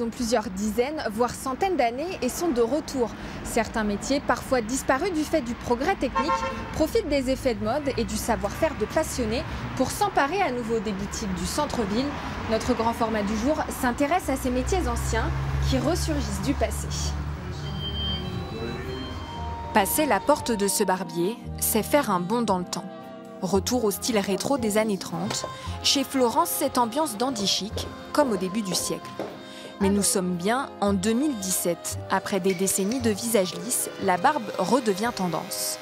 Ils ont plusieurs dizaines, voire centaines d'années et sont de retour. Certains métiers, parfois disparus du fait du progrès technique, profitent des effets de mode et du savoir-faire de passionnés pour s'emparer à nouveau des boutiques du centre-ville. Notre grand format du jour s'intéresse à ces métiers anciens qui ressurgissent du passé. Passer la porte de ce barbier, c'est faire un bond dans le temps. Retour au style rétro des années 30. Chez Florence, cette ambiance dandy chic, comme au début du siècle. Mais nous sommes bien en 2017. Après des décennies de visage lisse, la barbe redevient tendance.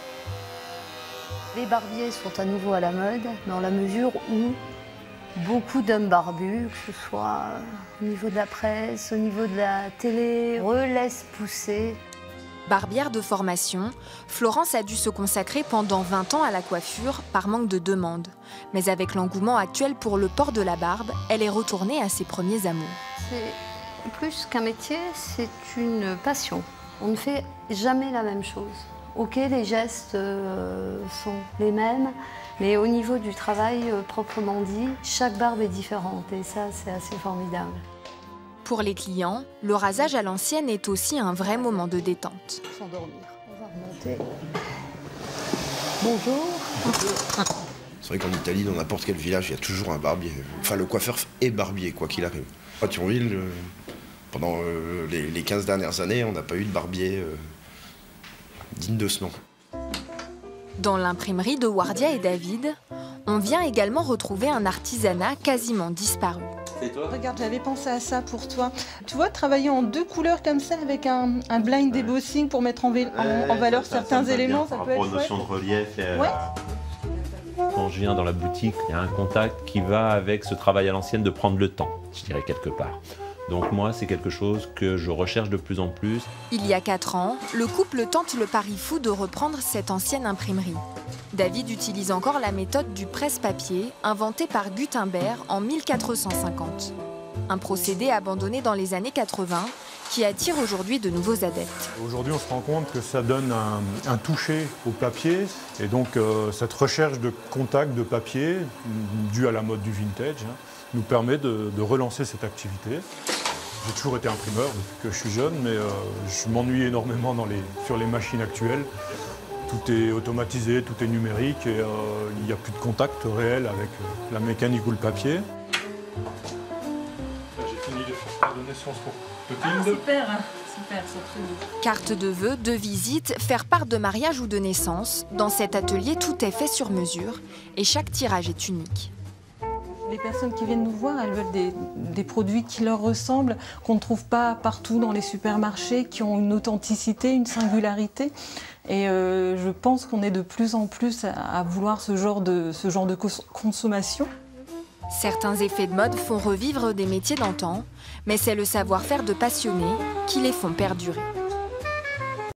Les barbiers sont à nouveau à la mode, dans la mesure où beaucoup d'hommes barbus, que ce soit au niveau de la presse, au niveau de la télé, relaissent pousser. Barbière de formation, Florence a dû se consacrer pendant 20 ans à la coiffure par manque de demande. Mais avec l'engouement actuel pour le port de la barbe, elle est retournée à ses premiers amours. C'est plus qu'un métier, c'est une passion. On ne fait jamais la même chose. Ok, les gestes sont les mêmes, mais au niveau du travail proprement dit, chaque barbe est différente et ça, c'est assez formidable. Pour les clients, le rasage à l'ancienne est aussi un vrai moment de détente. S'endormir, on va remonter. Bonjour. C'est vrai qu'en Italie, dans n'importe quel village, il y a toujours un barbier. Enfin, le coiffeur est barbier, quoi qu'il arrive. À Thionville, pendant les 15 dernières années, on n'a pas eu de barbier digne de ce nom. Dans l'imprimerie de Wardia et David, on vient également retrouver un artisanat quasiment disparu. Et toi ? Regarde, j'avais pensé à ça pour toi. Tu vois, travailler en 2 couleurs comme ça avec un blind embossing pour mettre en valeur certains éléments, ça peut être chouette. Notion de relief. Ouais. Quand je viens dans la boutique, il y a un contact qui va avec ce travail à l'ancienne de prendre le temps, je dirais quelque part. Donc moi, c'est quelque chose que je recherche de plus en plus. Il y a 4 ans, le couple tente le pari fou de reprendre cette ancienne imprimerie. David utilise encore la méthode du presse-papier, inventée par Gutenberg en 1450. Un procédé abandonné dans les années 80, qui attire aujourd'hui de nouveaux adeptes. Aujourd'hui, on se rend compte que ça donne un toucher au papier, et donc cette recherche de contact de papier, due à la mode du vintage, nous permet de relancer cette activité. J'ai toujours été imprimeur depuis que je suis jeune, mais je m'ennuie énormément sur les machines actuelles. Tout est automatisé, tout est numérique et il n'y a plus de contact réel avec la mécanique ou le papier. J'ai fini de faire de naissance pour Petite. Super, super, c'est très beau. Carte de vœux, de visite, faire part de mariage ou de naissance. Dans cet atelier, tout est fait sur mesure et chaque tirage est unique. Les personnes qui viennent nous voir, elles veulent des produits qui leur ressemblent, qu'on ne trouve pas partout dans les supermarchés, qui ont une authenticité, une singularité. Et je pense qu'on est de plus en plus à vouloir ce genre de consommation. Certains effets de mode font revivre des métiers d'antan, mais c'est le savoir-faire de passionnés qui les font perdurer.